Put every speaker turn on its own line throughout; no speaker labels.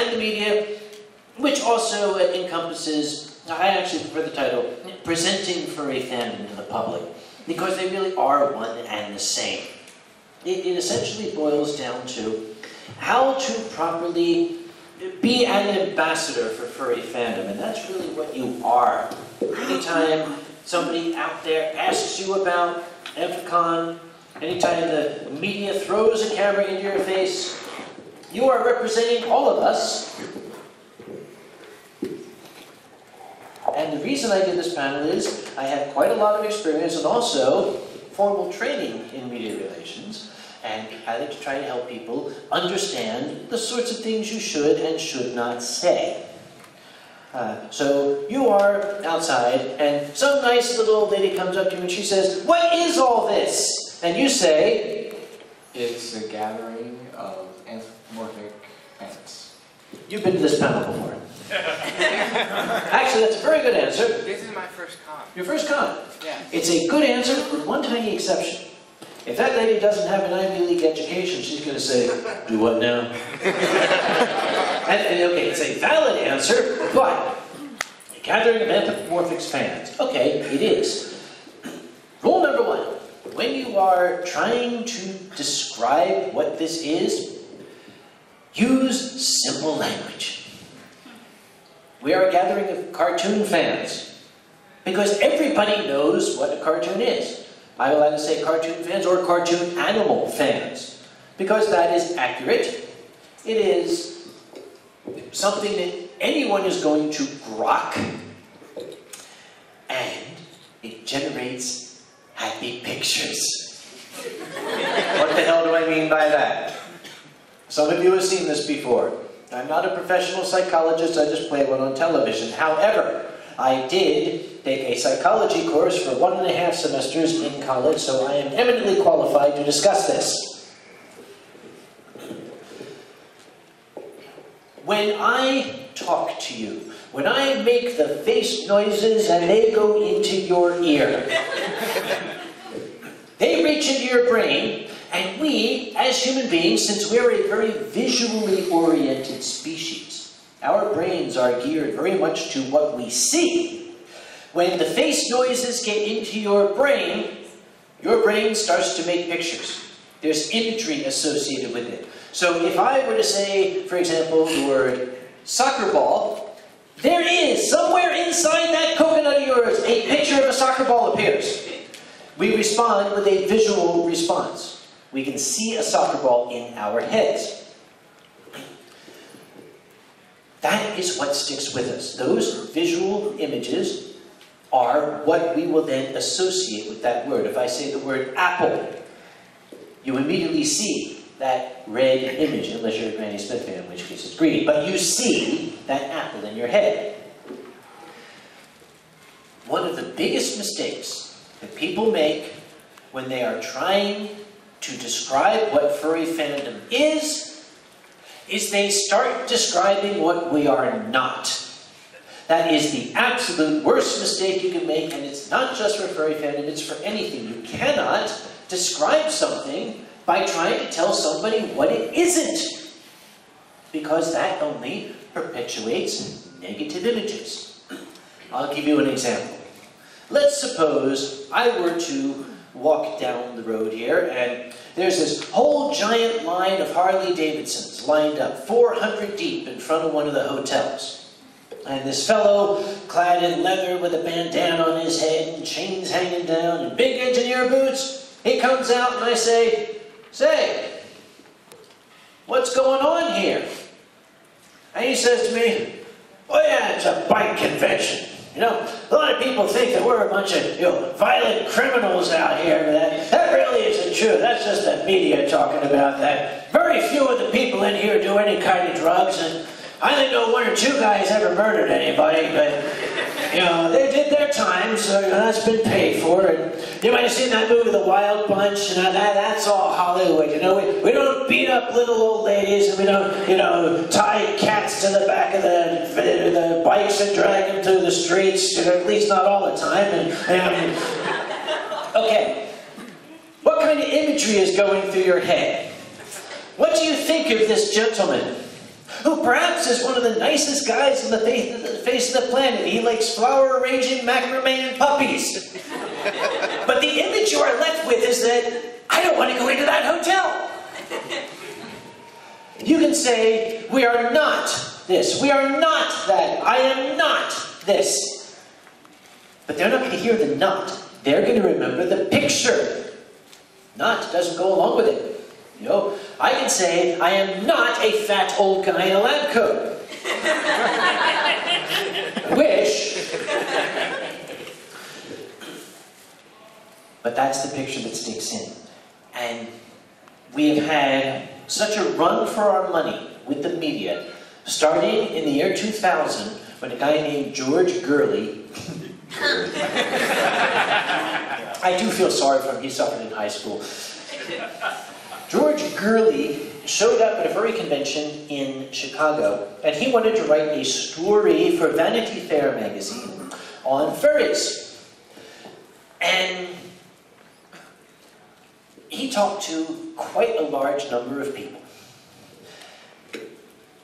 and the media, which also encompasses, I actually prefer the title, Presenting Furry Fandom to the Public, because they really are one and the same. It essentially boils down to how to properly be an ambassador for furry fandom, and that's really what you are. Anytime somebody out there asks you about Anthrocon, anytime the media throws a camera into your face, you are representing all of us. And the reason I did this panel is I had quite a lot of experience and also formal training in media relations, and I like to try to help people understand the sorts of things you should and should not say. So you are outside, and some nice little old lady comes up to you and she says, "What is all this?" And you say,
"It's a gathering of anthropomorphic ants."
You've been to this panel before. Actually, that's a very good answer.
This is my first con.
Your first con?
Yeah.
It's a good answer with one tiny exception. If that lady doesn't have an Ivy League education, she's going to say, "Do what now?" and okay, it's a valid answer, but a gathering of anthropomorphic fans. Okay, it is. Rule number one, when you are trying to describe what this is, use simple language. We are a gathering of cartoon fans, because everybody knows what a cartoon is. I will either say cartoon fans or cartoon animal fans, because that is accurate. It is something that anyone is going to grok, and it generates happy pictures. What the hell do I mean by that? Some of you have seen this before. I'm not a professional psychologist, I just play one on television. However, I did take a psychology course for 1.5 semesters in college, so I am eminently qualified to discuss this. When I talk to you, when I make the face noises and they go into your ear, they reach into your brain, and we, as human beings, since we're a very visually oriented species, our brains are geared very much to what we see. When the face noises get into your brain starts to make pictures. There's imagery associated with it. So if I were to say, for example, the word soccer ball, there is, somewhere inside that coconut of yours, a picture of a soccer ball appears. We respond with a visual response. We can see a soccer ball in our heads. That is what sticks with us. Those visual images are what we will then associate with that word. If I say the word apple, you immediately see that red image, unless you're a Granny Smith fan, in which case it's green. But you see that apple in your head. One of the biggest mistakes that people make when they are trying to describe what furry fandom is they start describing what we are not. That is the absolute worst mistake you can make, and it's not just for furry fandom, it's for anything. You cannot describe something by trying to tell somebody what it isn't, because that only perpetuates negative images. I'll give you an example. Let's suppose I were to walk down the road here, and there's this whole giant line of Harley Davidsons lined up, 400 deep in front of one of the hotels. And this fellow, clad in leather with a bandana on his head and chains hanging down and big engineer boots, he comes out and I say, "What's going on here?" And he says to me, "Oh yeah, it's a bike convention. You know, a lot of people think that we're a bunch of, violent criminals out here, but that really isn't true. That's just the media talking about that. Very few of the people in here do any kind of drugs, and I only know 1 or 2 guys ever murdered anybody, but, they did their time, so that's been paid for. And you might have seen that movie, The Wild Bunch, that's all Hollywood, We don't beat up little old ladies, and we don't, tie cats to the back of the bikes and drag them through the streets, at least not all the time. Okay, what kind of imagery is going through your head? What do you think of this gentleman who perhaps is one of the nicest guys on the face of the planet. He likes flower arranging, macrame, and puppies. But the image you are left with is that, I don't want to go into that hotel. You can say, we are not this, we are not that, I am not this. But they're not going to hear the not. They're going to remember the picture. Not doesn't go along with it. You know, I can say, I am not a fat old guy in a lab coat. I wish. But that's the picture that sticks in. And we have had such a run for our money with the media, starting in the year 2000, when a guy named George Gurley, I do feel sorry for him, he suffered in high school. George Gurley showed up at a furry convention in Chicago, and he wanted to write a story for Vanity Fair magazine on furries. And he talked to quite a large number of people.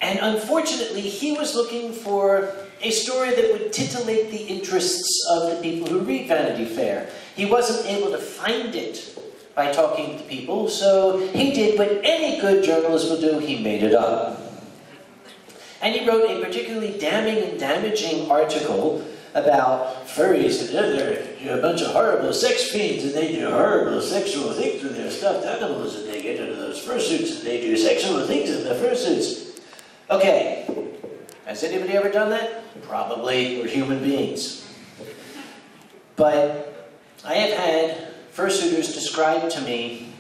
And unfortunately, he was looking for a story that would titillate the interests of the people who read Vanity Fair. He wasn't able to find it by talking to people, so he did what any good journalist will do, he made it up. And he wrote a particularly damning and damaging article about furries, and they're a bunch of horrible sex fiends, and they do horrible sexual things with their stuffed animals, and they get into those fursuits, and they do sexual things in the fursuits. Okay, has anybody ever done that? Probably, we're human beings. But I have had fursuiters describe to me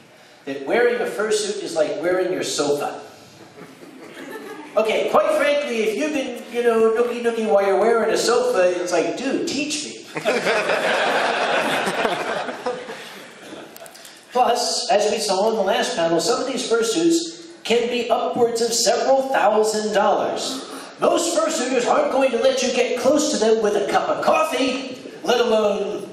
that wearing a fursuit is like wearing your sofa. Okay, quite frankly, if you've been, you know, nookie while you're wearing a sofa, it's like, dude, teach me. Plus, as we saw in the last panel, some of these fursuits can be upwards of several $1,000s. Most fursuiters aren't going to let you get close to them with a cup of coffee, let alone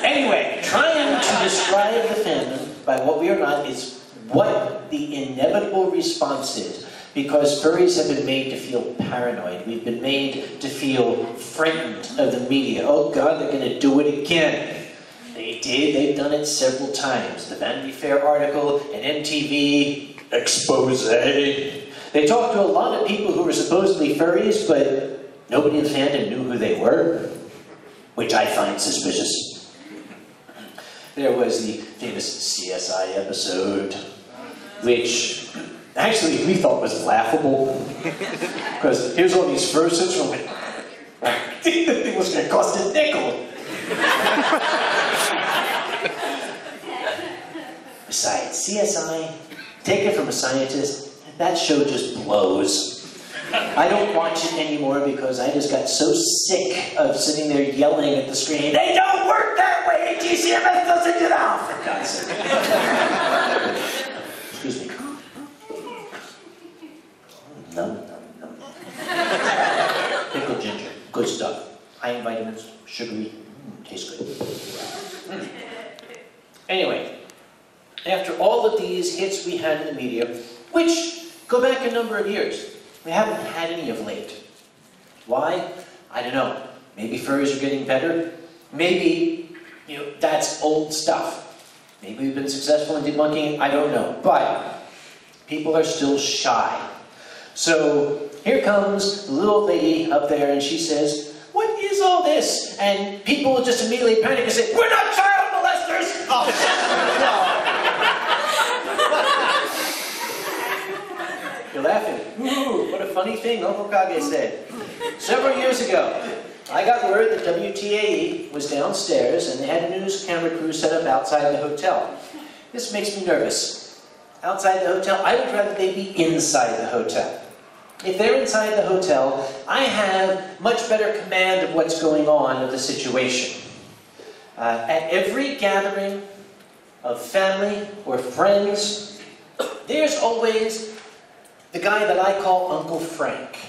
anyway, trying to describe the fandom by what we are not is what the inevitable response is. Because furries have been made to feel paranoid. We've been made to feel frightened of the media. Oh God, they're going to do it again. They did. They've done it several times. The Vanity Fair article, an MTV expose. They talked to a lot of people who were supposedly furries, but nobody in the fandom knew who they were, which I find suspicious. There was the famous CSI episode, which actually we thought was laughable. Because here's all these fursuits, and I think the thing was going to cost a nickel. Besides, CSI, take it from a scientist, that show just blows. I don't watch it anymore because I just got so sick of sitting there yelling at the screen, they don't work that way, GCMS doesn't get off, for God's sake. Excuse me. Num. Pickled ginger, good stuff. High in vitamins, sugary, tastes good. Anyway, after all of these hits we had in the media, which go back a number of years, we haven't had any of late. Why? I don't know. Maybe furries are getting better. Maybe, you know, that's old stuff. Maybe we've been successful in debunking it. I don't know. But people are still shy. So here comes the little lady up there and she says, what is all this? And people will just immediately panic and say, we're not child molesters! Oh. You're laughing. Ooh, what a funny thing Uncle Kage said. Several years ago, I got word that WTAE was downstairs and they had a news camera crew set up outside the hotel. This makes me nervous. Outside the hotel, I would rather they be inside the hotel. If they're inside the hotel, I have much better command of what's going on of the situation. At every gathering of family or friends, there's always the guy that I call Uncle Frank.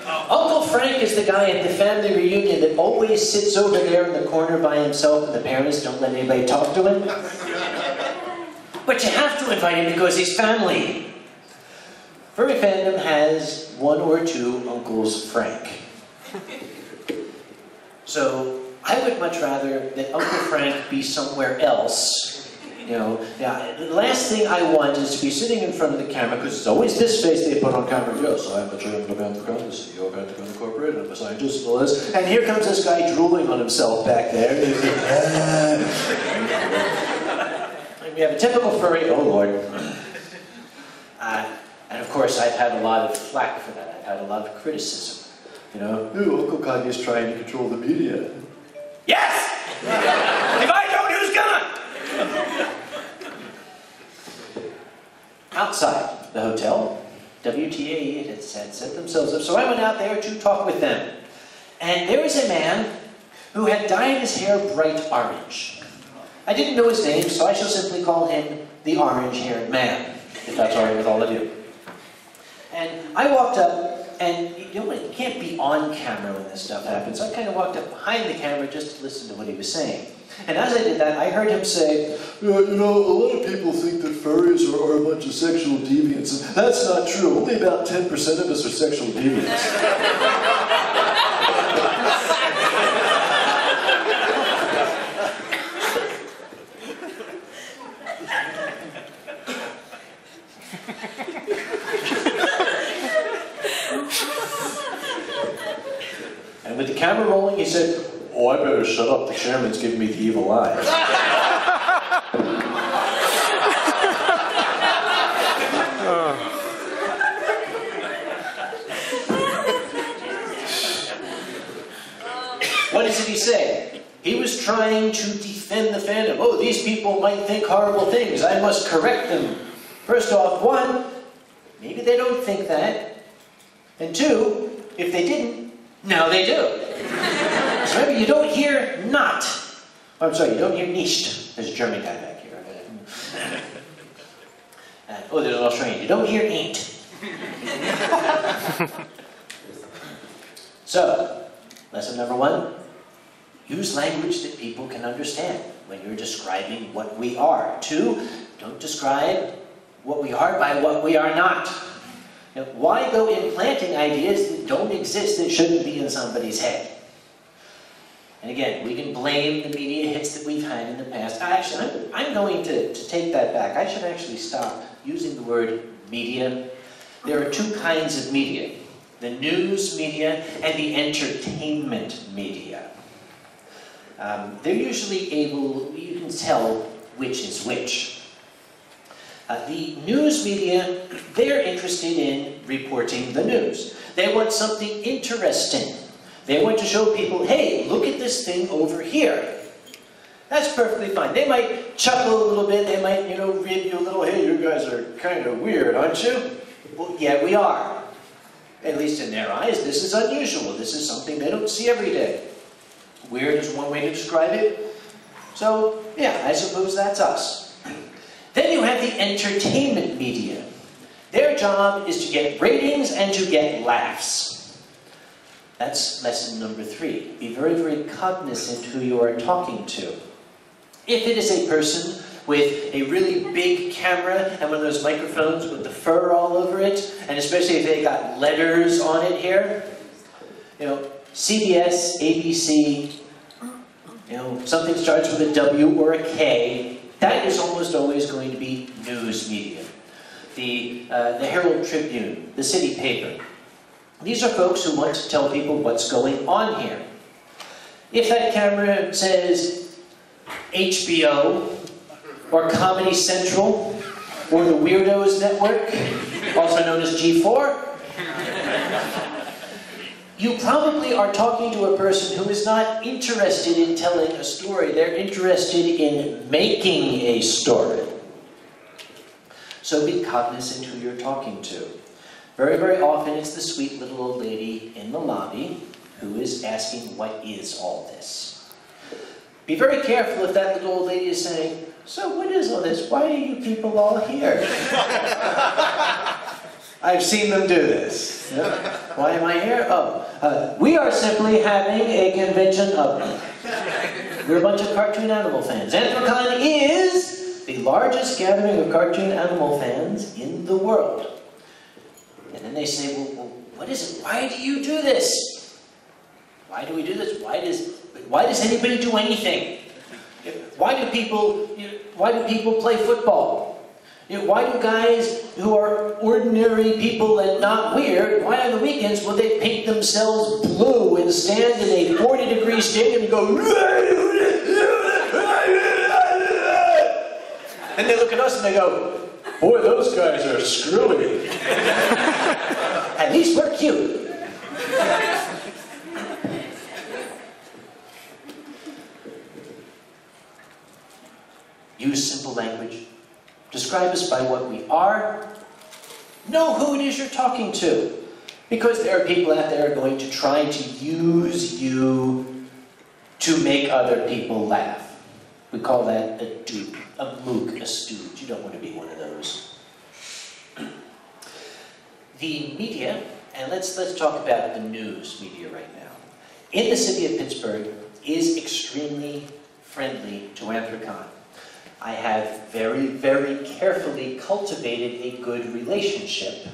Uncle Frank is the guy at the family reunion that always sits over there in the corner by himself and the parents don't let anybody talk to him. But you have to invite him because he's family. Furry fandom has one or two Uncles Frank. So I would much rather that Uncle Frank be somewhere else. You know, the last thing I want is to be sitting in front of the camera, because it's always this face they put on camera. Yes, I'm the chairman of Anthrocon, the CEO of Anthrocon Incorporated, I'm a scientist and all this. And here comes this guy drooling on himself back there. And we have a typical furry, oh Lord. And of course, I've had a lot of flack for that. I've had a lot of criticism. You know, oh, Uncle Kage is trying to control the media. Yes! If I don't, who's gonna? Outside the hotel, WTAE had set themselves up, so I went out there to talk with them. And there was a man who had dyed his hair bright orange. I didn't know his name, so I shall simply call him the orange-haired man, if that's all right with all of you. And I walked up, and you know, you can't be on camera when this stuff happens, so I kind of walked up behind the camera just to listen to what he was saying. And as I did that, I heard him say, you know, a lot of people think that furries are a bunch of sexual deviants, and that's not true. Only about 10% of us are sexual deviants. And with the camera rolling, he said, oh, I better shut up. The chairman's giving me the evil eye. What did he say? He was trying to defend the fandom. Oh, these people might think horrible things. I must correct them. First off, one, maybe they don't think that. And two, if they didn't, now they do. So remember, you don't hear not. Oh, I'm sorry, you don't hear nicht. There's a German guy back here. Oh, there's an Australian. You don't hear ain't. So, lesson number one, use language that people can understand when you're describing what we are. Two, don't describe what we are by what we are not. Now, why go implanting ideas that don't exist, that shouldn't be in somebody's head? And again, we can blame the media hits that we've had in the past. Actually, I'm going to take that back. I should actually stop using the word media. There are two kinds of media: the news media and the entertainment media. They're usually able, you can tell which is which. The news media, they're interested in reporting the news. They want something interesting. They want to show people, hey, look at this thing over here. That's perfectly fine. They might chuckle a little bit. They might, you know, read you a little, hey, you guys are kind of weird, aren't you? Well, yeah, we are. At least in their eyes, this is unusual. This is something they don't see every day. Weird is one way to describe it. So, yeah, I suppose that's us. Then you have the entertainment media. Their job is to get ratings and to get laughs. That's lesson number 3. Be very, very cognizant who you are talking to. If it is a person with a really big camera and one of those microphones with the fur all over it, and especially if they got letters on it here, you know, CBS, ABC, you know, something starts with a W or a K, that is almost always going to be news media. The Herald Tribune, the city paper. These are folks who want to tell people what's going on here. If that camera says HBO, or Comedy Central, or the Weirdos Network, also known as G4, you probably are talking to a person who is not interested in telling a story. They're interested in making a story. So be cognizant who you're talking to. Very, very often it's the sweet little old lady in the lobby who is asking, what is all this? Be very careful if that little old lady is saying, so what is all this? Why are you people all here? I've seen them do this. Yeah. Why am I here? Oh, we are simply having a convention of... We're a bunch of cartoon animal fans. Anthrocon is the largest gathering of cartoon animal fans in the world. And then they say, well, what is it? Why do you do this? Why do we do this? Why does anybody do anything? Why do people play football? Why do guys who are ordinary people and not weird, why on the weekends will they paint themselves blue and stand in a 40-degree stadium and go, and they look at us and they go, boy, those guys are screwy. At least we're cute. Use simple language. Describe us by what we are. Know who it is you're talking to. Because there are people out there going to try to use you to make other people laugh. We call that a dupe, a mook, a stooge. You don't want to be one of those. The media, and let's talk about the news media right now. In the city of Pittsburgh is extremely friendly to Anthrocon. I have very, very carefully cultivated a good relationship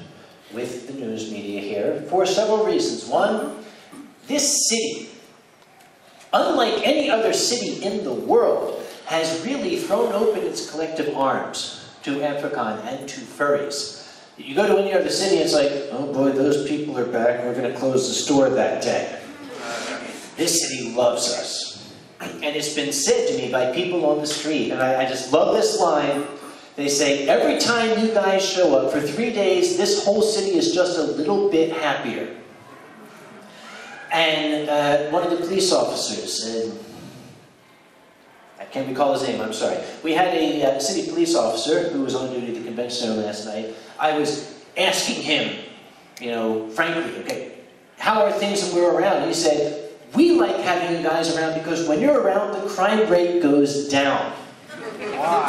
with the news media here for several reasons. One, this city, unlike any other city in the world, has really thrown open its collective arms to Anthrocon and to furries. You go to any other city, it's like, oh boy, those people are back, and we're going to close the store that day. This city loves us. And it's been said to me by people on the street, and I just love this line. They say, every time you guys show up for 3 days, this whole city is just a little bit happier. And one of the police officers, I can't recall his name, I'm sorry. We had a city police officer who was on duty at the convention center last night. I was asking him, frankly, okay, how are things when we're around? And he said, we like having you guys around because when you're around, the crime rate goes down. Wow.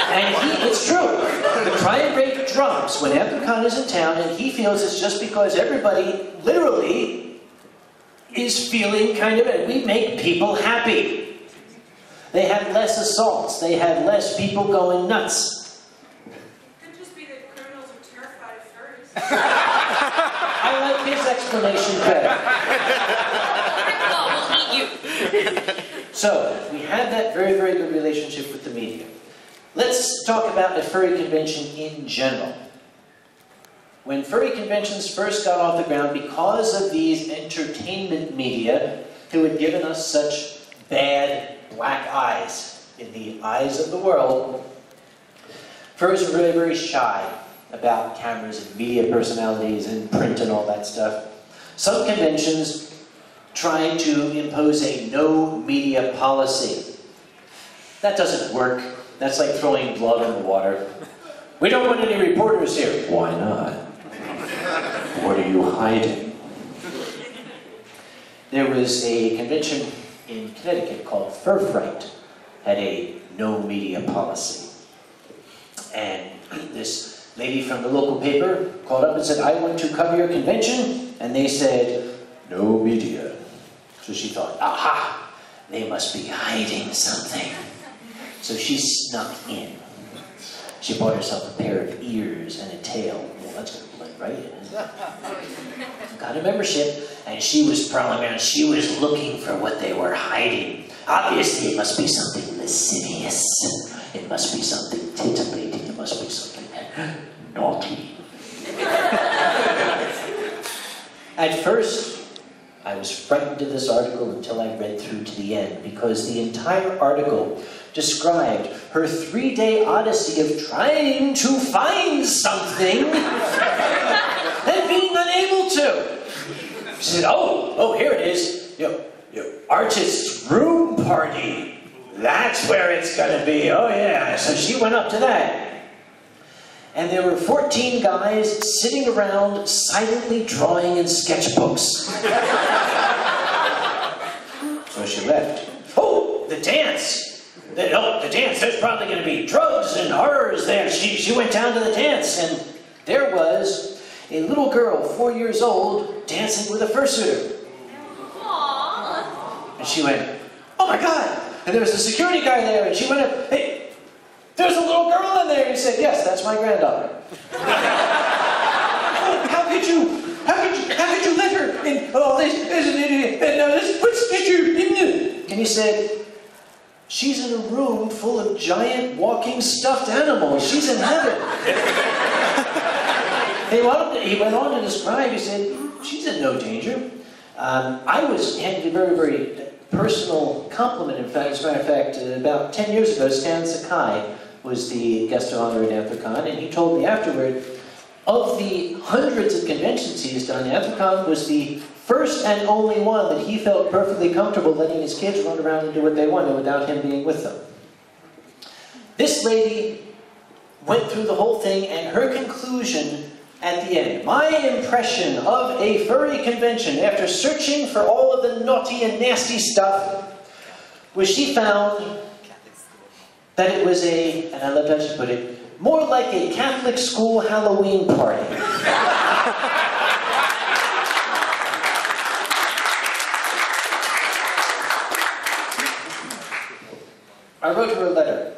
And it's true. The crime rate drops when Anthrocon is in town, and he feels it's just because everybody literally is feeling kind of it. We make people happy. They have less assaults. They have less people going nuts.
Could just be that criminals are terrified of furries.
I like his explanation better. So, we have that very, very good relationship with the media. Let's talk about the furry convention in general. When furry conventions first got off the ground, because of these entertainment media who had given us such bad black eyes in the eyes of the world, furries were very, very shy about cameras and media personalities and print and all that stuff. Some conventions tried to impose a no media policy. That doesn't work. That's like throwing blood in the water. We don't want any reporters here. Why not? What are you hiding? There was a convention in Connecticut called Fur Fright, had a no media policy. And this lady from the local paper called up and said, I want to cover your convention. And they said, no media. So she thought, aha, they must be hiding something. So she snuck in. She bought herself a pair of ears and a tail. Well, that's going to blend right in, isn't it? Got a membership, and she was prowling around. She was looking for what they were hiding. Obviously, it must be something lascivious. It must be something titillating. It must be something naughty. At first, I was frightened of this article until I read through to the end, because the entire article described her 3-day odyssey of trying to find something and being unable to. She said, oh, here it is. Artist's room party. That's where it's going to be. Oh, yeah. So she went up to that. And there were 14 guys sitting around silently drawing in sketchbooks. So she left. Oh, the dance. The dance. There's probably going to be drugs and horrors there. She went down to the dance, and there was a little girl, 4 years old, dancing with a fursuiter. Aww. And she went, oh my God. And there was a security guy there, and she went up, hey, there's a little girl in there. He said, yes, that's my granddaughter. How could you let her in all this? There's an idiot. And what's picture? And he said, she's in a room full of giant walking stuffed animals. She's in heaven. He went on to describe, he said, she's in no danger. I had a very, very personal compliment, in fact. As a matter of fact, about 10 years ago, Stan Sakai was the guest of honor at Anthrocon, and he told me afterward, of the hundreds of conventions he's done, Anthrocon was the first and only one that he felt perfectly comfortable letting his kids run around and do what they wanted without him being with them. This lady went through the whole thing, and her conclusion at the end, my impression of a furry convention, after searching for all of the naughty and nasty stuff, was she found that it was and I love how she put it, more like a Catholic school Halloween party. I wrote her a letter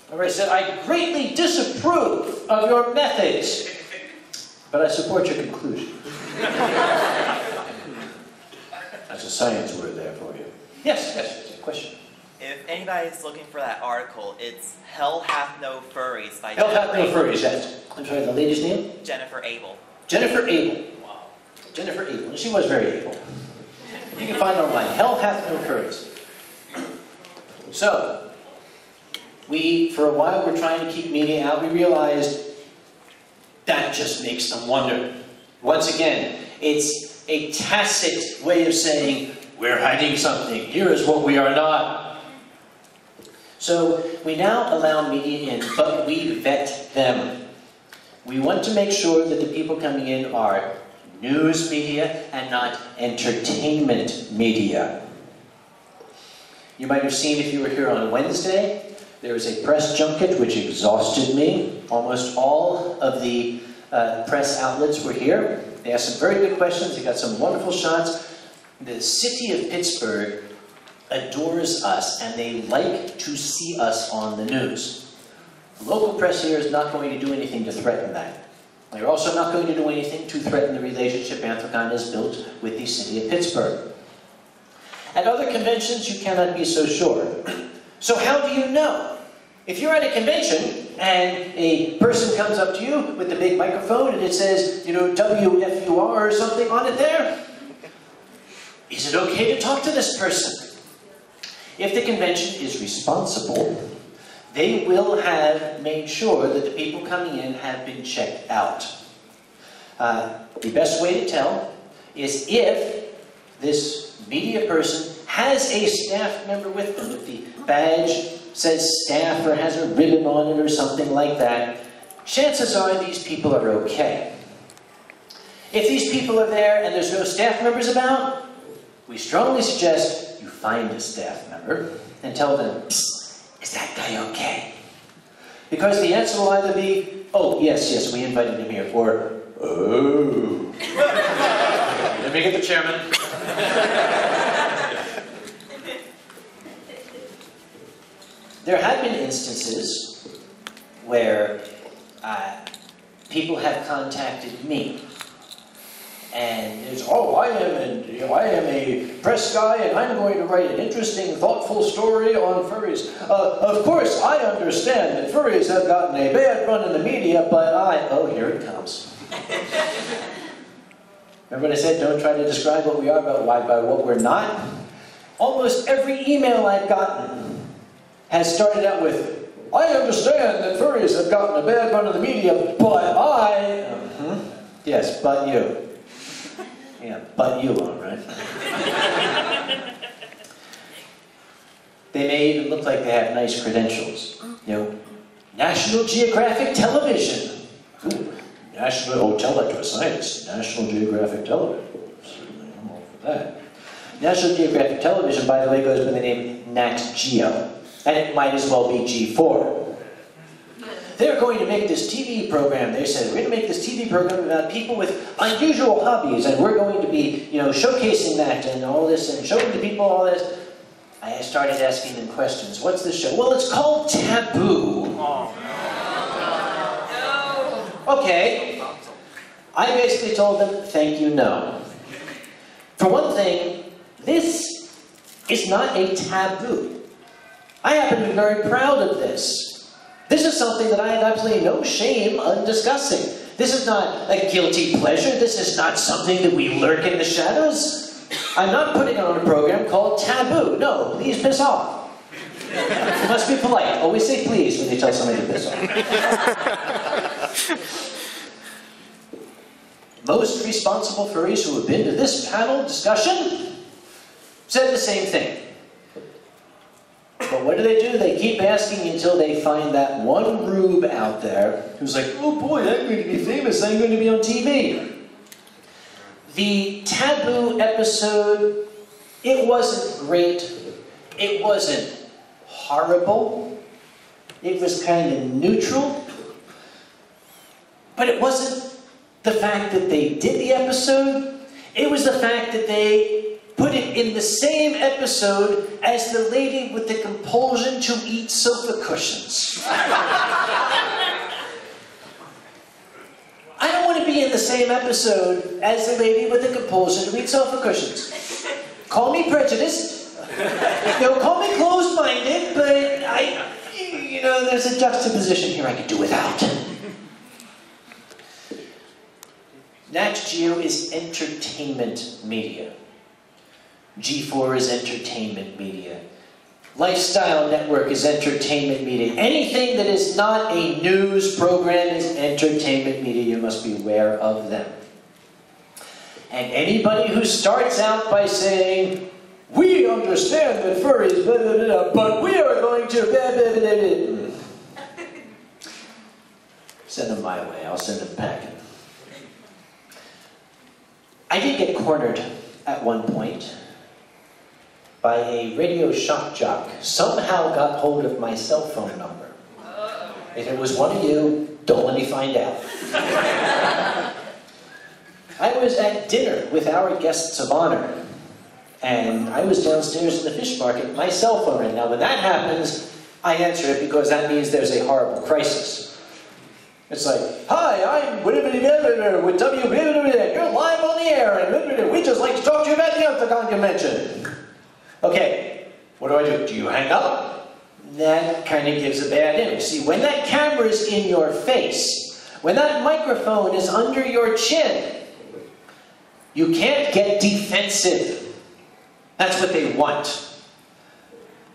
where I said, I greatly disapprove of your methods, but I support your conclusion. That's a science word there for you. Yes, question.
If anybody's looking for that article, it's Hell Hath No Furries by
Hell Hath No Furries, yes. I'm sorry, the lady's name?
Jennifer Abel.
Jennifer Abel. Wow. Jennifer Abel. She was very able. You can find her online. Hell Hath No Furries. So, for a while, we're trying to keep media out. We realized that just makes them wonder. Once again, it's a tacit way of saying, we're hiding something. Here is what we are not. So we now allow media in, but we vet them. We want to make sure that the people coming in are news media and not entertainment media. You might have seen, if you were here on Wednesday, there was a press junket which exhausted me. Almost all of the press outlets were here. They asked some very good questions. They got some wonderful shots. The city of Pittsburgh adores us, and they like to see us on the news. The local press here is not going to do anything to threaten that. They're also not going to do anything to threaten the relationship Anthrocon has built with the city of Pittsburgh. At other conventions, you cannot be so sure. So how do you know? If you're at a convention and a person comes up to you with the big microphone and it says, you know, WFUR or something on it there, is it okay to talk to this person? If the convention is responsible, they will have made sure that the people coming in have been checked out. The best way to tell is if this media person has a staff member with them. If the badge says staff or has a ribbon on it or something like that, chances are these people are okay. If these people are there and there's no staff members about, we strongly suggest you find a staff member and tell them, "Psst, is that guy okay?" Because the answer will either be, "Oh, yes, we invited him here," or, "Oh." Let me get the chairman. There have been instances where people have contacted me, and it's, "Oh, I am a press guy, and I'm going to write an interesting, thoughtful story on furries. Of course, I understand that furries have gotten a bad run in the media, but oh, here it comes." Remember what I said? Don't try to describe what we are by what we're not. Almost every email I've gotten has started out with, "I understand that furries have gotten a bad run in the media, but yes, but you. Yeah, but you are, right? They may even look like they have nice credentials. You know, National Geographic Television. Ooh, I'll tell that to a scientist. National Geographic Television. Certainly, I'm all for that. National Geographic Television, by the way, goes by the name Nat Geo. And it might as well be G4. They're going to make this TV program. They said, we're going to make this TV program about people with unusual hobbies, and we're going to be, you know, showcasing that and all this, and showing the people all this. I started asking them questions. What's the show? Well, it's called Taboo.
No.
Okay. I basically told them, thank you, no. For one thing, this is not a taboo. I happen to be very proud of this. This is something that I have absolutely no shame on discussing. This is not a guilty pleasure. This is not something that we lurk in the shadows. I'm not putting on a program called Taboo. No, please piss off. You must be polite. Always say please when you tell somebody to piss off. Most responsible furries who have been to this panel discussion said the same thing. But what do? They keep asking until they find that one rube out there who's like, oh boy, I'm going to be famous, I'm going to be on TV. The Taboo episode, it wasn't great, it wasn't horrible, it was kind of neutral, but it wasn't the fact that they did the episode, it was the fact that they put it in the same episode as the lady with the compulsion to eat sofa cushions. I don't want to be in the same episode as the lady with the compulsion to eat sofa cushions. Call me prejudiced, call me closed-minded, but there's a juxtaposition here I could do without. Nat Geo is entertainment media. G4 is entertainment media. Lifestyle Network is entertainment media. Anything that is not a news program is entertainment media. You must be aware of them. And anybody who starts out by saying, we understand that furries, blah, blah, blah, but we are going to blah, blah, blah, blah. Send them my way. I'll send them packing. I did get cornered at one point by a radio shock jock. Somehow got hold of my cell phone number. If it was one of you, don't let me find out. I was at dinner with our guests of honor, and I was downstairs in the fish market. My cell phone rang. Now, when that happens, I answer it because that means there's a horrible crisis. It's like, hi, I'm with W. You're live on the air, and we'd just like to talk to you about the Anthrocon convention. Okay, what do? Do you hang up? That kind of gives a bad image. See, when that camera's in your face, when that microphone is under your chin, you can't get defensive. That's what they want.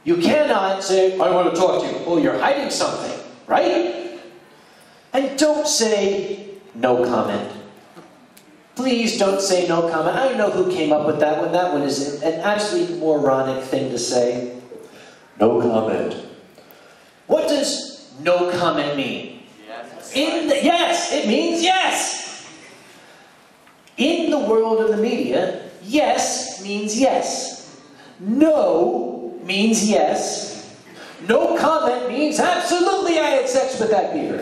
You cannot say, I want to talk to you. Oh, you're hiding something, right? And don't say, no comment. Please don't say no comment. I don't know who came up with that one. That one is an absolutely moronic thing to say. No comment. What does no comment mean? Yes, it means yes. In the world of the media, yes means yes. No means yes. No comment means absolutely I had sex with that beaver.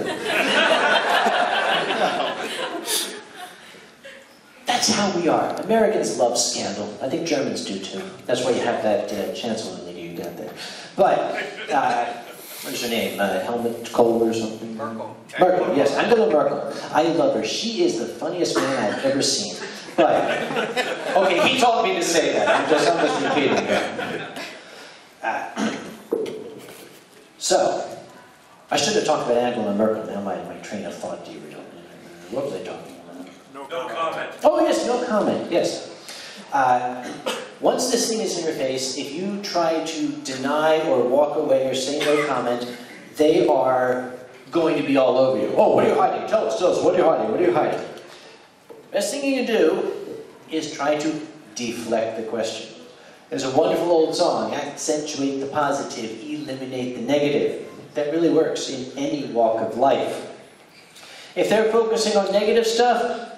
That's how we are. Americans love scandal. I think Germans do too. That's why you have that chancellor lady you got there. But, what's her name? Helmut Kohl or something?
Merkel.
Merkel, yes, Angela Merkel. I love her. She is the funniest man I've ever seen. But, okay, he told me to say that. I'm just repeating it. So, I should have talked about Angela Merkel. Now my train of thought derailed. What was I talking about?
No comment.
Oh yes, no comment, yes. Once this thing is in your face, if you try to deny or walk away or say no comment, they are going to be all over you. Oh, what are you hiding? Tell us, what are you hiding? What are you hiding? Best thing you can do is try to deflect the question. There's a wonderful old song, accentuate the positive, eliminate the negative. That really works in any walk of life. If they're focusing on negative stuff,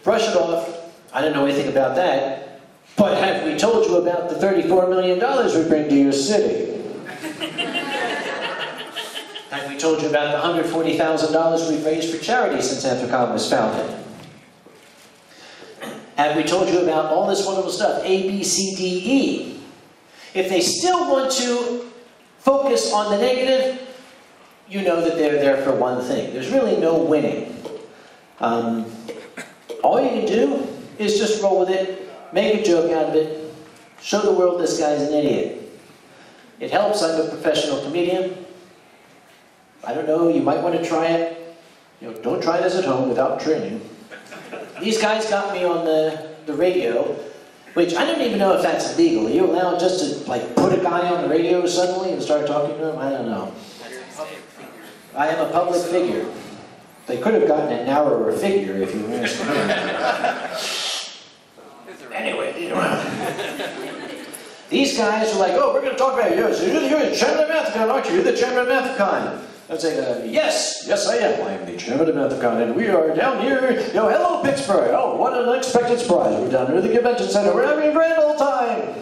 brush it off. I don't know anything about that. But have we told you about the $34 million we bring to your city? Have we told you about the $140,000 we've raised for charity since Anthrocon was founded? Have we told you about all this wonderful stuff? A, B, C, D, E. If they still want to focus on the negative, you know that they're there for one thing. There's really no winning. All you can do is just roll with it, make a joke out of it, show the world this guy's an idiot. It helps. I'm a professional comedian. I don't know, you might want to try it. You know, don't try this at home without training. These guys got me on the radio, which I don't even know if that's legal. Are you allowed just to like put a guy on the radio suddenly and start talking to him? I don't know. I am a public figure. They could have gotten a narrower figure if you asked me. Anyway, these guys are like, oh, we're going to talk about you. So you're the chairman of Anthrocon, aren't you? You're the chairman of Anthrocon. I'd say, yes, I am. I am the chairman of Anthrocon, and we are down here. Hello, Pittsburgh. Oh, what an unexpected surprise. We're down here at the convention center. We're having a grand old time.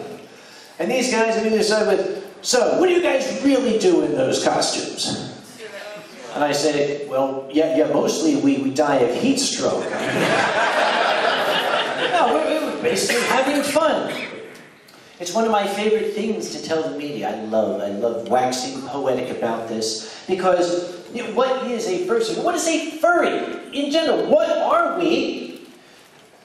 And these guys immediately said, so, what do you guys really do in those costumes? And I say, well, yeah, mostly we die of heat stroke. No, we're basically having fun. It's one of my favorite things to tell the media. I love waxing poetic about this, because what is a fursuit? What is a furry in general? What are we,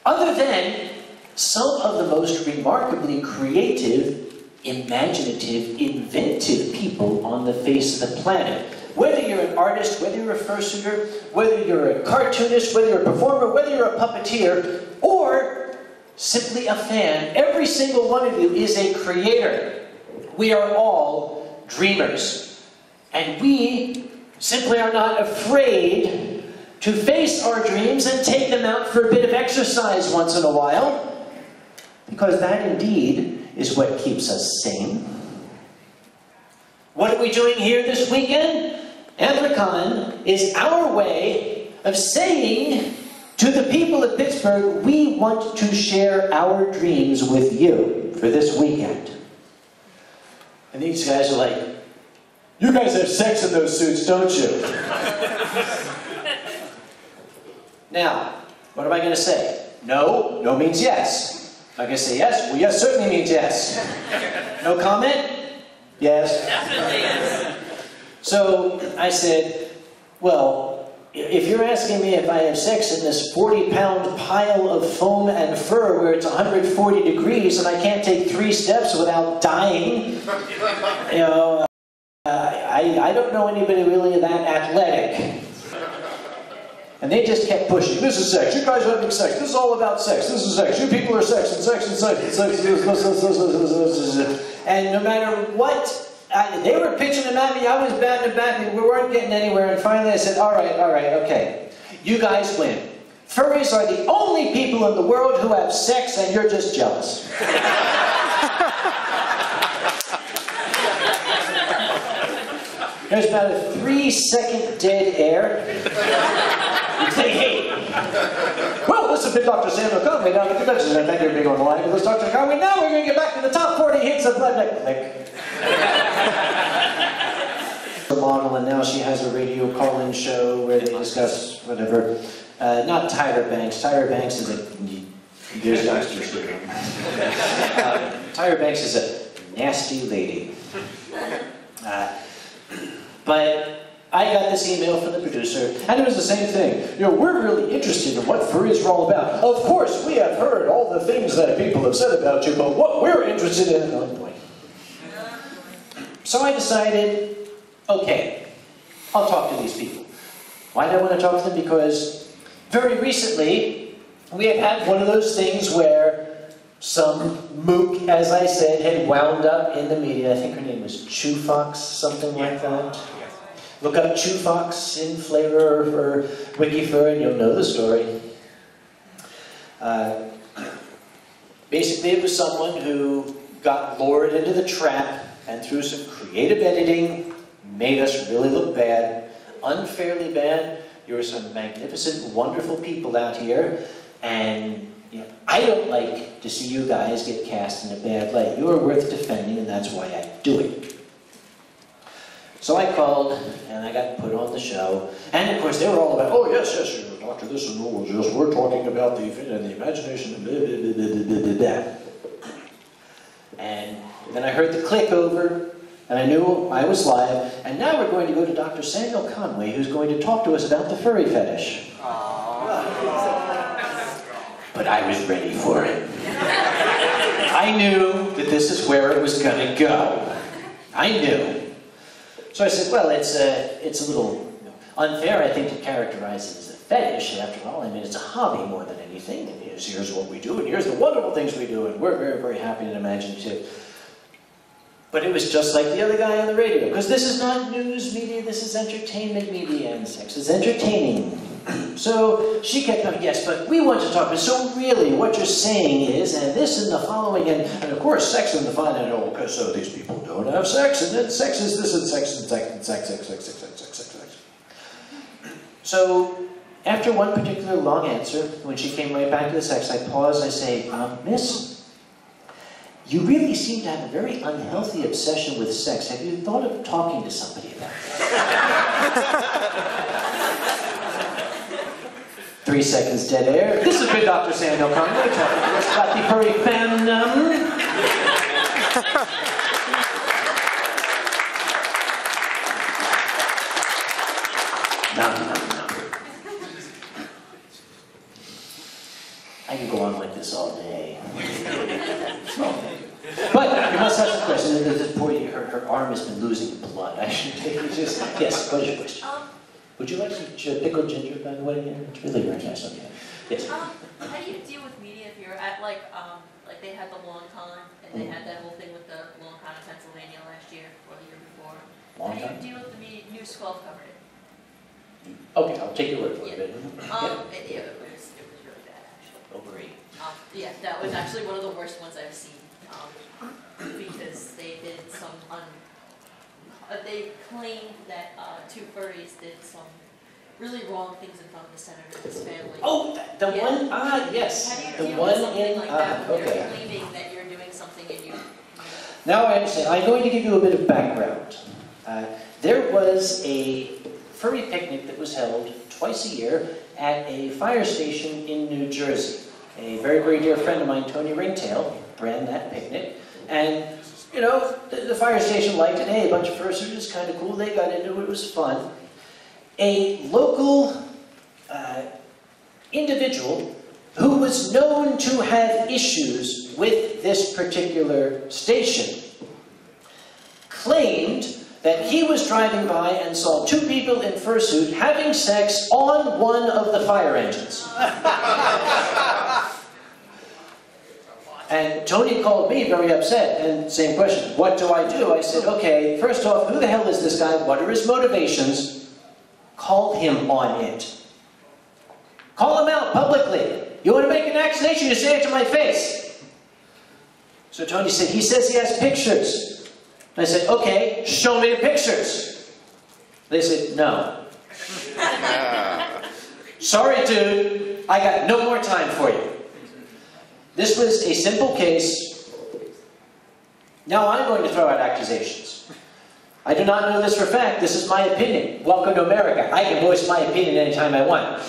other than some of the most remarkably creative, imaginative, inventive people on the face of the planet? Whether you're an artist, whether you're a fursuiter, whether you're a cartoonist, whether you're a performer, whether you're a puppeteer, or simply a fan, every single one of you is a creator. We are all dreamers. And we simply are not afraid to face our dreams and take them out for a bit of exercise once in a while, because that indeed is what keeps us sane. What are we doing here this weekend? Anthrocon is our way of saying to the people of Pittsburgh, we want to share our dreams with you for this weekend. And these guys are like, you guys have sex in those suits, don't you? Now, what am I going to say? No. No means yes. Am I going to say yes? Well, yes certainly means yes. No comment? Yes.
Definitely yes.
So I said, well, if you're asking me if I have sex in this 40-pound pile of foam and fur where it's 140 degrees and I can't take 3 steps without dying, I don't know anybody really that athletic. And they just kept pushing. This is sex. You guys are having sex. This is all about sex. This is sex. You people are sex and sex and sex and sex. And no matter what, they were pitching them at me. I was batting them back. We weren't getting anywhere. And finally I said, all right, okay. You guys win. Furries are the only people in the world who have sex and you're just jealous. There's about a 3-second dead air. You say, hey, well, this is big Dr. Samuel Conway down at the convention center. Thank you for being on the line with us, Dr. Conway. Now we're going to get back to the top 40 hits of Blood Neck. Model, and now she has a radio call-in show where they discuss whatever. Not Tyra Banks. Tyra Banks is a... There's youngsters here. Tyra Banks is a nasty lady. But I got this email from the producer, and it was the same thing. We're really interested in what furries are all about. Of course, we have heard all the things that people have said about you, but what we're interested in... Oh, boy. So I decided, okay, I'll talk to these people. Why do I want to talk to them? Because very recently, we have had one of those things where some mook, as I said, had wound up in the media. I think her name was Chewfox, something like that. Look up Chewfox in Flavor or Wikifur and you'll know the story. Basically, it was someone who got lured into the trap and through some creative editing, made us really look bad, unfairly bad. There were some magnificent, wonderful people out here, and I don't like to see you guys get cast in a bad light. You are worth defending, and that's why I do it. So I called, and I got put on the show, and of course they were all about, oh yes, Dr. This and we're talking about the imagination, blah, blah, blah, blah, blah, blah. And then I heard the click over, and I knew I was live. And now we're going to go to Dr. Samuel Conway, who's going to talk to us about the furry fetish. But I was ready for it. I knew that this is where it was going to go. I knew. So I said, well, it's a little unfair, I think, to characterize it as a fetish. After all, I mean, it's a hobby more than anything. And here's what we do, and here's the wonderful things we do, and we're very, very happy and imaginative. But it was just like the other guy on the radio, because this is not news media, this is entertainment media, and sex is entertaining. So she kept going, yes, but we want to talk. So really, what you're saying is, and this and the following, and of course, sex and the following, and oh, because so these people don't have sex, and then sex is this, and sex, and sex, and sex, sex, sex, sex, sex, sex, sex. So after one particular long answer, when she came right back to the sex, I paused, I say, Miss, you really seem to have a very unhealthy obsession with sex. Have you thought of talking to somebody about that? 3 seconds dead air. This is good Dr. Samuel Conway talking to us about the furry fandom. I can go on like this all day. But you must have some questions. This poor, her arm has been losing blood. I should take it just. Yes, what is your question? Would you like some pickled ginger, by the way? It's really very nice on you. Yes.
How do you deal with media if you're at like they had the Long Con and they had that whole thing with the Long Con in Pennsylvania last year or the year before? How do you deal with the media? News 12 covered it.
Okay, I'll take your word for it.
Yeah, it was really bad actually.
Overrated.
Yeah, that was actually one of the worst ones I've seen because they did some they claimed that 2 furries did some really wrong things in front of the senator and his family.
Oh, the one, yes.
How do you
the
deal
one
with something
in,
like that when
okay.
they're claiming that you're doing something and you...
Now I understand. I'm going to give you a bit of background. There was a furry picnic that was held twice a year at a fire station in New Jersey. A very, very dear friend of mine, Tony Ringtail, ran that picnic. And, you know, the fire station liked it. Hey, a bunch of fursuiters, kind of cool. They got into it. It was fun. A local individual who was known to have issues with this particular station claimed that he was driving by and saw 2 people in fursuit having sex on one of the fire engines. And Tony called me very upset, and same question, what do I do? I said, okay, first off, who the hell is this guy? What are his motivations? Call him on it. Call him out publicly. You want to make an accusation, you say it to my face. So Tony said, he says he has pictures. And I said, okay, show me the pictures. They said, no. Sorry, dude, I got no more time for you. This was a simple case. Now I'm going to throw out accusations. I do not know this for a fact. This is my opinion. Welcome to America. I can voice my opinion anytime I want.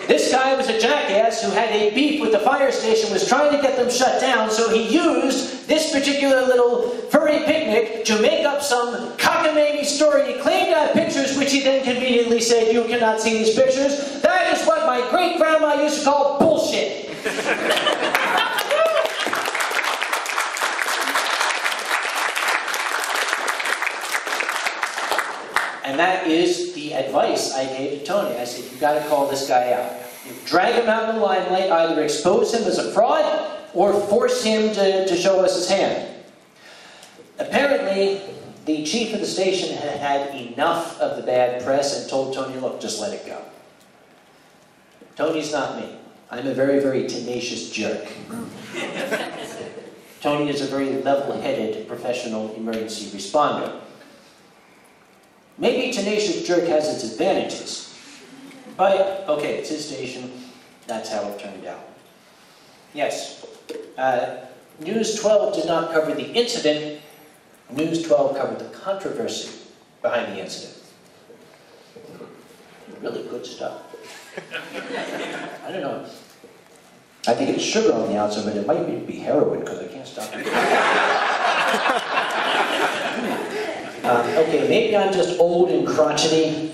This guy was a jackass who had a beef with the fire station, was trying to get them shut down, so he used this particular little furry picnic to make up some cockamamie story. He claimed to have pictures, which he then conveniently said, you cannot see these pictures. That is what my great-grandma used to call bullshit. And that is the advice I gave to Tony. I said, you've got to call this guy out. You drag him out in the limelight, either expose him as a fraud, or force him to show us his hand. Apparently, the chief of the station had had enough of the bad press and told Tony, look, just let it go. Tony's not me. I'm a very, very tenacious jerk. Tony is a very level-headed professional emergency responder. Maybe tenacious jerk has its advantages. But, okay, it's his station. That's how it turned out. Yes. News 12 did not cover the incident. News 12 covered the controversy behind the incident. Really good stuff. I don't know. I think it's sugar on the outside, but it might be heroin because I can't stop it. Okay, maybe I'm just old and crotchety,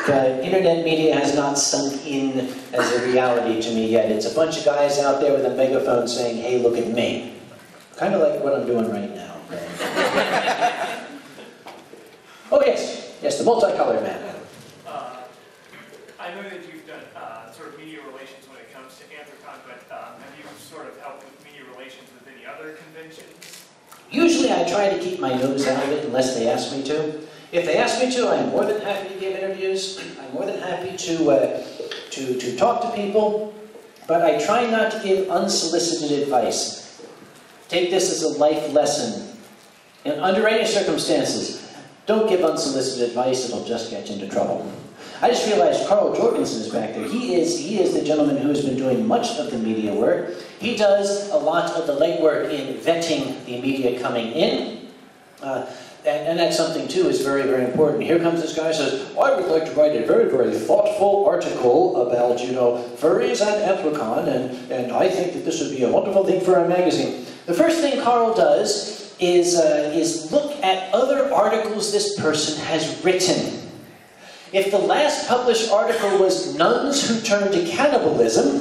but internet media has not sunk in as a reality to me yet. It's a bunch of guys out there with a megaphone saying, hey, look at me. Kind of like what I'm doing right now. Oh, yes. Yes, the multicolored man.
I know that you've done sort of media relations when it comes to Anthrocon, but have you sort of helped with media relations with any other conventions?
Usually I try to keep my nose out of it unless they ask me to. If they ask me to, I'm more than happy to give interviews. I'm more than happy to talk to people, but I try not to give unsolicited advice. Take this as a life lesson. And under any circumstances, don't give unsolicited advice, it'll just get you into trouble. I just realized Carl Jorgensen is back there. He is the gentleman who has been doing much of the media work. He does a lot of the legwork in vetting the media coming in. And that's something, too, is very, very important. Here comes this guy who says, I would like to write a very, very thoughtful article about, you know, furries and Anthrocon, and I think that this would be a wonderful thing for our magazine. The first thing Carl does is look at other articles this person has written. If the last published article was nuns who turned to cannibalism,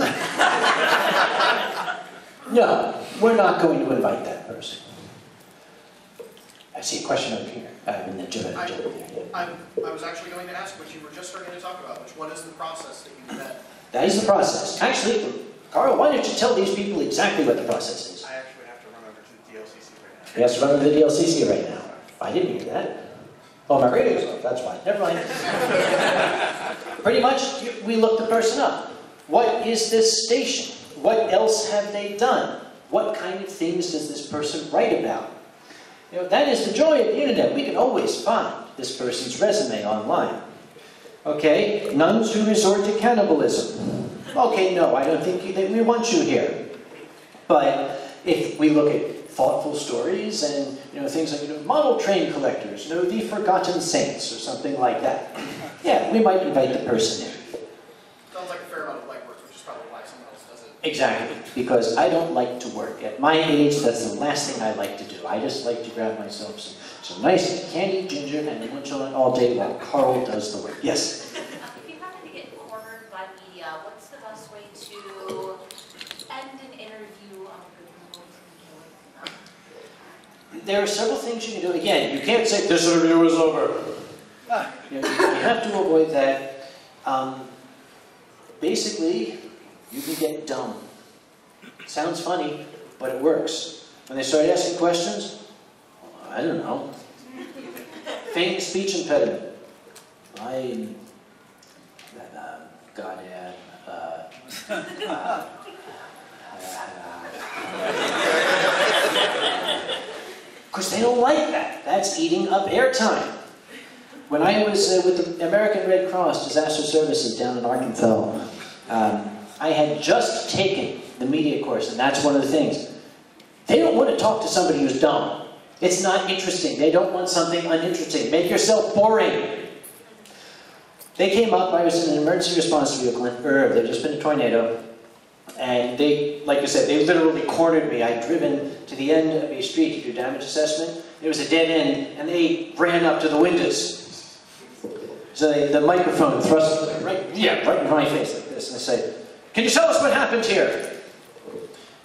no, we're not going to invite that person. I see a question over here.
I was actually going to ask what you were just starting to talk about, what is the process that you do that?
That is the process. Actually, Carl, why don't you tell these people exactly what the process is?
I actually have to run over to the DLCC right now.
He has to run over to the DLCC right now. I didn't hear that. Oh, my radio's off. That's why. Never mind. Pretty much, we look the person up. What is this station? What else have they done? What kind of things does this person write about? You know, that is the joy of the internet. We can always find this person's resume online. Okay, nuns who resort to cannibalism. Okay, no, I don't think that we want you here. But if we look at thoughtful stories and, you know, things like, you know, model train collectors, you know, the forgotten saints or something like that, yeah, we might invite the person in.
Sounds like a fair amount of legwork, which is probably why someone else does it.
Exactly, because I don't like to work. At my age, that's the last thing I like to do. I just like to grab myself some nice candy ginger and munch on it all day while Carl does the work. Yes?
If you happen to get cornered by media, what's the best way to end an interview on a good note?
There are several things you can do. Again, you can't say, this interview is over. You have to avoid that. Basically, you can get dumb. Sounds funny, but it works. When they start asking questions, I don't know. Feigning speech impediment. Because they don't like that. That's eating up airtime. When I was with the American Red Cross Disaster Services down in Arkansas, I had just taken the media course, and that's one of the things. They don't want to talk to somebody who's dumb. It's not interesting. They don't want something uninteresting. Make yourself boring. They came up, I was in an emergency response vehicle in Furry. There'd just been a tornado. And they, like I said, they literally cornered me. I'd driven to the end of a street to do damage assessment. There was a dead end, and they ran up to the windows. So the microphone thrust right in my face like this. And I say, can you tell us what happened here?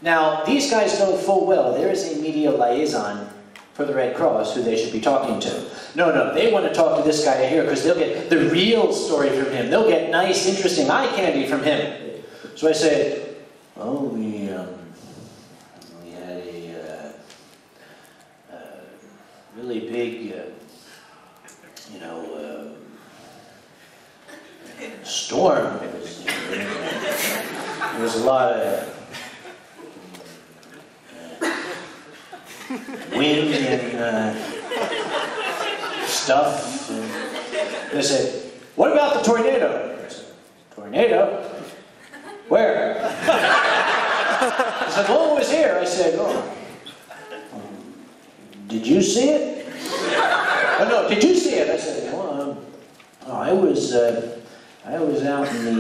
Now, these guys know full well there is a media liaison for the Red Cross who they should be talking to. No, they want to talk to this guy here because they'll get the real story from him. They'll get nice, interesting eye candy from him. So I said, well, we had a really big, storm. There was a lot of wind and stuff. And they said, what about the tornado? I said, tornado? Where? I said, well, it was here. I said, oh. Did you see it? Oh, no, did you see it? I said, well, I was out in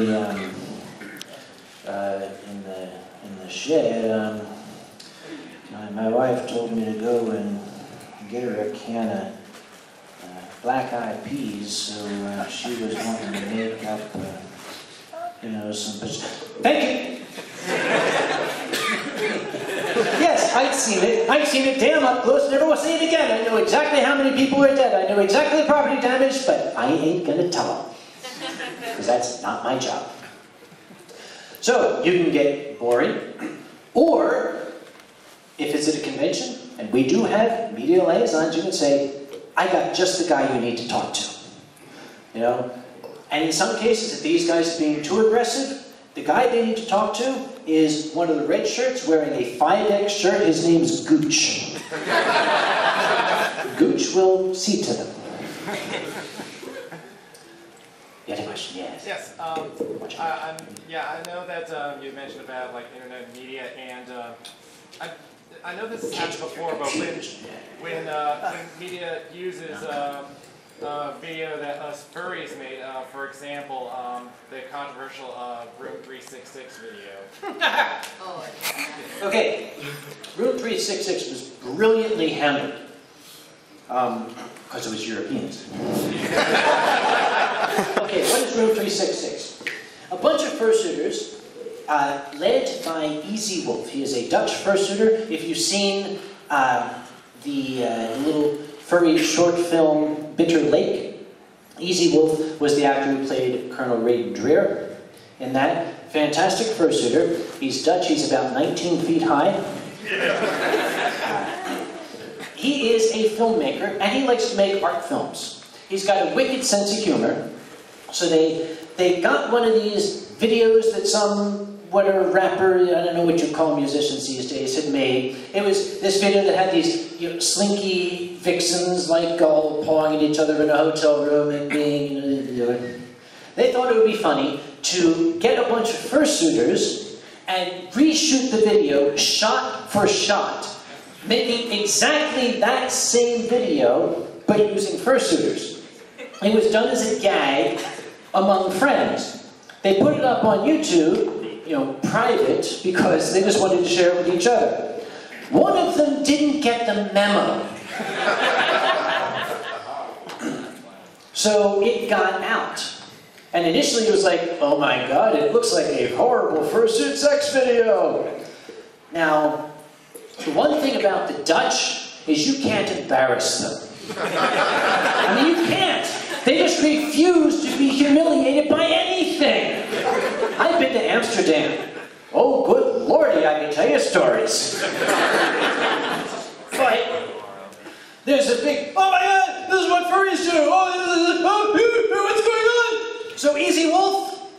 the shed. My wife told me to go and get her a can of black-eyed peas, so she was wanting to make up, you know, some... Thank you! Yes, I'd seen it. I'd seen it damn up close, never will see it again. I know exactly how many people were dead. I know exactly the property damage, but I ain't gonna tell them. Because that's not my job. So, you can get boring, or, if it's at a convention, and we do have media liaisons, you can say, I got just the guy you need to talk to. You know? And in some cases, if these guys are being too aggressive, the guy they need to talk to is one of the red shirts wearing a 5X shirt. His name's Gooch. Gooch will see to them. You had a question? Yes.
Yes. I know that you mentioned about like internet media, and I know this has happened before, but when media uses video that us furries made, for example, the controversial Room 366 video.
Okay, Room 366 was brilliantly handled, because it was Europeans. Okay, what is Room 366? A bunch of fursuiters, led by Easy Wolf. He is a Dutch fursuiter. If you've seen the little furry short film Bitter Lake, Easy Wolf was the actor who played Colonel Raiden Dreer in that. Fantastic fursuiter. He's Dutch. He's about 19 feet high. He is a filmmaker, and he likes to make art films. He's got a wicked sense of humor. So they got one of these videos that some rapper, I don't know what you call musicians these days, had made. It was this video that had these slinky vixens like all pawing at each other in a hotel room and being, They thought it would be funny to get a bunch of fursuiters and reshoot the video shot for shot, making exactly that same video, but using fursuiters. It was done as a gag among friends. They put it up on YouTube, private, because they just wanted to share it with each other. One of them didn't get the memo. So it got out. And initially it was like, oh my god, it looks like a horrible fursuit sex video. Now, the one thing about the Dutch is you can't embarrass them. I mean, you can't. They just refuse to be humiliated by anything. I've been to Amsterdam. Oh, good lordy, I can tell you stories. But there's a big, oh my god, this is what furries do. Oh, what's going on? So Easy Wolf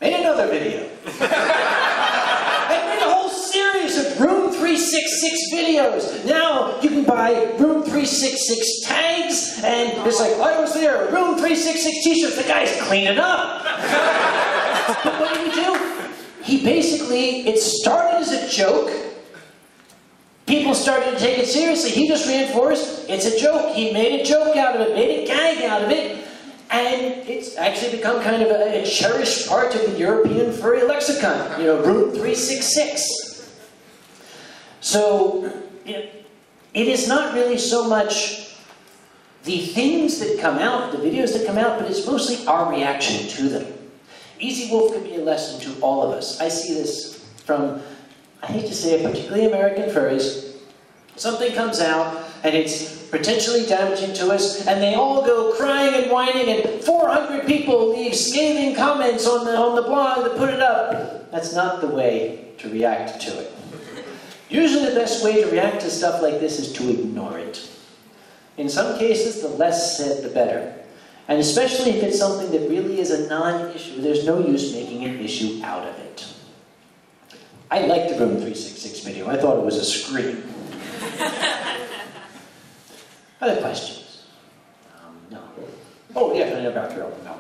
made another video. They made a whole series of Room 366 videos. Now you can buy Room 366 tags, and it's like, I was there, Room 366 t-shirts. The guy's cleaning up. But what did he do? He basically, it started as a joke. People started to take it seriously. He just reinforced, it's a joke. He made a joke out of it, made a gag out of it, and it's actually become kind of a cherished part of the European furry lexicon. Room 366. So, it is not really so much the things that come out, the videos that come out, but it's mostly our reaction to them. Easy Wolf could be a lesson to all of us. I see this from, I hate to say it, particularly American furries. Something comes out, and it's potentially damaging to us, and they all go crying and whining, and 400 people leave scathing comments on the blog that put it up. That's not the way to react to it. Usually the best way to react to stuff like this is to ignore it. In some cases, the less said, the better. And especially if it's something that really is a non-issue, there's no use making an issue out of it. I liked the Room 366 video. I thought it was a scream. Other questions? No. Oh, yeah, I know about Carol. No.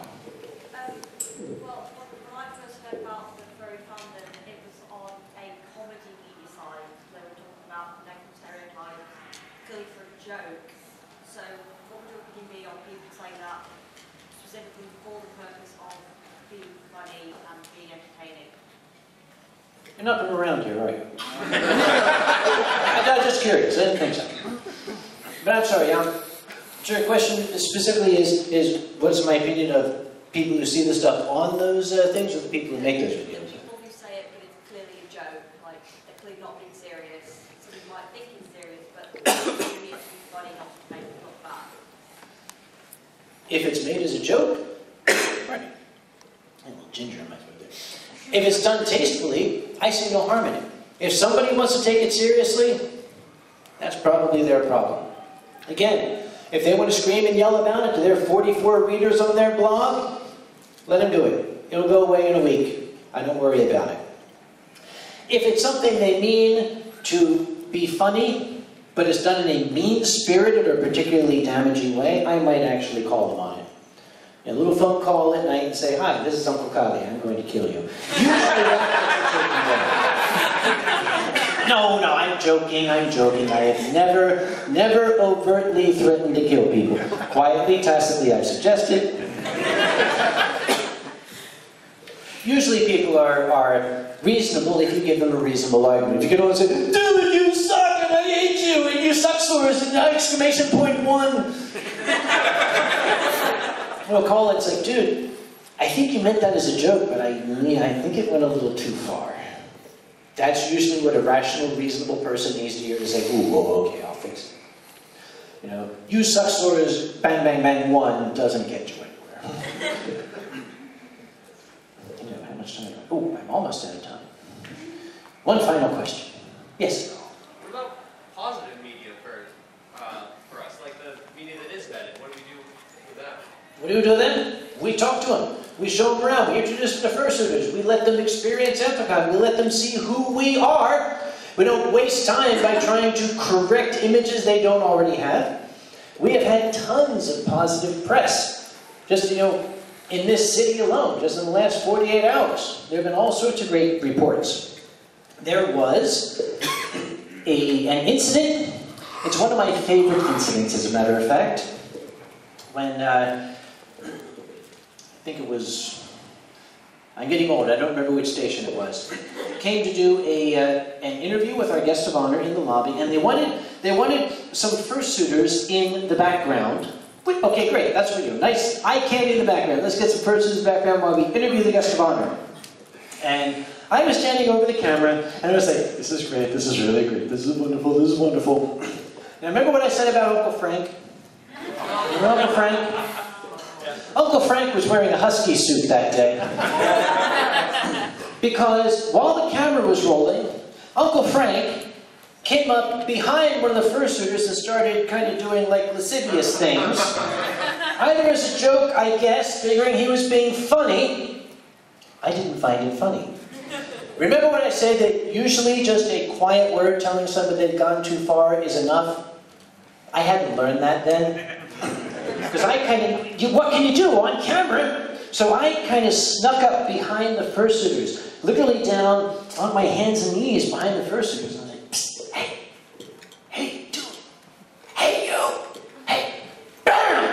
Well, when I first heard about the furry fandom, it was on a comedy media side. They were talking about negative stereotypes, clearly for a joke. So, what would your opinion be on people saying that specifically for the purpose of being funny and being entertaining?
You're not from around here, are you? I'm just curious. I didn't think so. But I'm sorry, so your question specifically is what's my opinion of people who see the stuff on those things, or the people who make those videos?
People who say it, but it's clearly a joke, like they're clearly not being serious. So you might think it's serious, but it's really funny, not make it look bad.
If it's made as a joke, right. A little ginger in my throat there. If it's done tastefully, I see no harm in it. If somebody wants to take it seriously, that's probably their problem. Again, if they want to scream and yell about it to their 44 readers on their blog, let them do it. It'll go away in a week. I don't worry about it. If it's something they mean to be funny, but it's done in a mean-spirited or particularly damaging way, I might actually call them on it. A little phone call at night and say, "Hi, this is Uncle Kage. I'm going to kill you." Usually that's No, I'm joking. I have never overtly threatened to kill people. Quietly, tacitly, I've suggested. Usually people are reasonable if you give them a reasonable argument. If you can always say, "Dude, you suck, and I hate you, and you suck sores, and exclamation point 1. We'll call it, it's like, "Dude, I think you meant that as a joke, but I think it went a little too far." That's usually what a rational, reasonable person needs to hear to say, "Ooh, okay, I'll fix it." You know, "You suck sores, bang, bang, bang, 1 doesn't get you anywhere. You know, how much time? Oh, I'm almost out of time. One final question. Yes?
What about positive media for us, like the media that is vetted? What do we do with that?
What do we do then? We talk to them. We show them around. We introduce them to fursuiters. We let them experience Anthrocon. We let them see who we are. We don't waste time by trying to correct images they don't already have. We have had tons of positive press. Just, in this city alone, just in the last 48 hours. There have been all sorts of great reports. There was an incident. It's one of my favorite incidents, as a matter of fact. When, I think it was, I'm getting old, I don't remember which station it was, came to do an interview with our guest of honor in the lobby, and they wanted some fursuiters in the background. Okay, great, that's what we do. Nice eye candy in the background. Let's get some fursuiters in the background while we interview the guest of honor. And I was standing over the camera, and I was like, "This is great, this is really great, this is wonderful, this is wonderful." Now remember what I said about Uncle Frank? Remember Uncle Frank? Uncle Frank was wearing a husky suit that day. Because while the camera was rolling, Uncle Frank came up behind one of the fursuiters and started kind of doing like lascivious things. Either as a joke, I guess, figuring he was being funny. I didn't find it funny. Remember when I said that usually just a quiet word telling somebody they've gone too far is enough? I hadn't learned that then. Because I kind of, what can you do on camera? So I kind of snuck up behind the fursuiters, literally down on my hands and knees behind the fursuiters. And I was like, "Psst, hey, dude, hey, you, hey, bam!"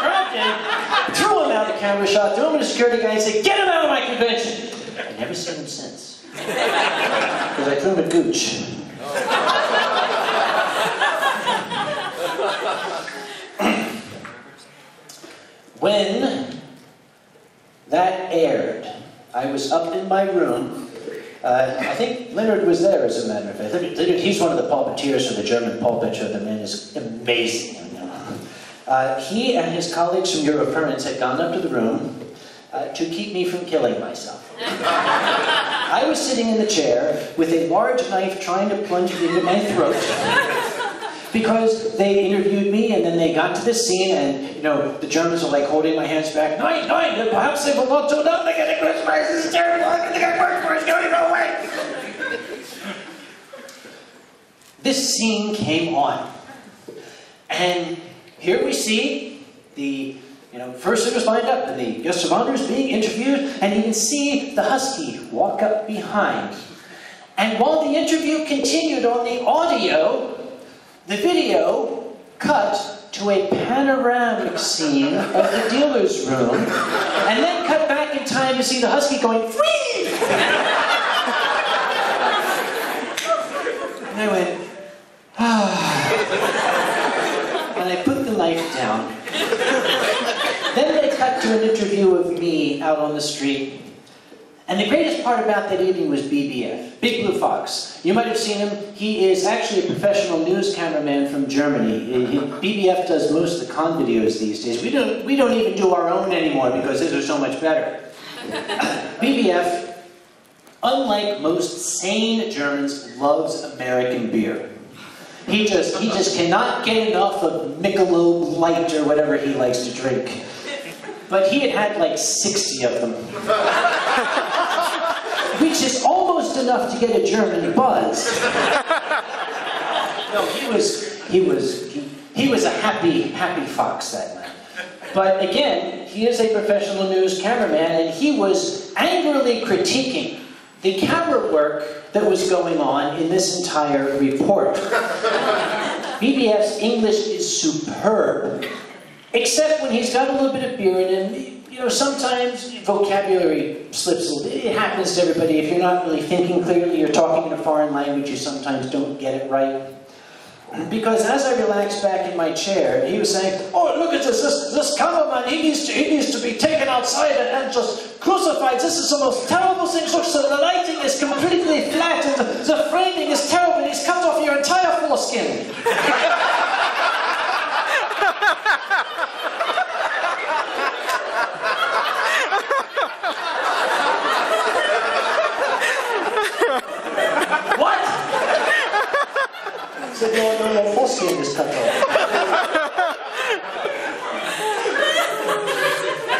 Grabbed him, threw him out of the camera shot, threw him in a security guy and said, "Get him out of my convention!" I've never seen him since. Because I threw him a gooch. When that aired, I was up in my room. I think Leonard was there, as a matter of fact. Leonard, he's one of the pulpiteers for the German pulpit show. The man is amazing. He and his colleagues from Eurocurrents had gone up to the room to keep me from killing myself. I was sitting in the chair with a large knife trying to plunge it into my throat. Because they interviewed me, and then they got to the scene, and, the Germans are like holding my hands back. "Nein, perhaps they will not do nothing, and the Christmas is terrible, I think I work for it's going to go away." This scene came on. And here we see the, fursuiters lined up, and the guest of honor is being interviewed, and you can see the husky walk up behind. And while the interview continued on the audio, the video cut to a panoramic scene of the dealer's room, and then cut back in time to see the husky going, "Free!" And I went, "Ah." knife down. Then they cut to an interview of me out on the street. And the greatest part about that evening was BBF, Big Blue Fox. You might have seen him. He is actually a professional news cameraman from Germany. BBF does most of the con videos these days. We don't even do our own anymore because his are so much better. BBF, unlike most sane Germans, loves American beer. He just cannot get enough of Michelob Light or whatever he likes to drink. But he had like 60 of them. Which is almost enough to get a German buzz. No, he was a happy fox that night. But again, he is a professional news cameraman, and he was angrily critiquing the camera work that was going on in this entire report. BBF's English is superb, except when he's got a little bit of beer in him. You know, sometimes vocabulary slips a little bit. It happens to everybody. If you're not really thinking clearly, you're talking in a foreign language, you sometimes don't get it right. Because as I relaxed back in my chair, he was saying, "Oh, look at this cameraman, he needs to be taken outside and just crucified. This is the most terrible thing. Look, so the lighting is completely flat, and the framing is terrible. He's cut off your entire foreskin." What? I said, no, foreskin is cut off.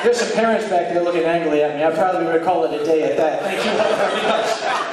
There's some parents back there looking angrily at me. I probably would call it a day at that. Thank you all very much.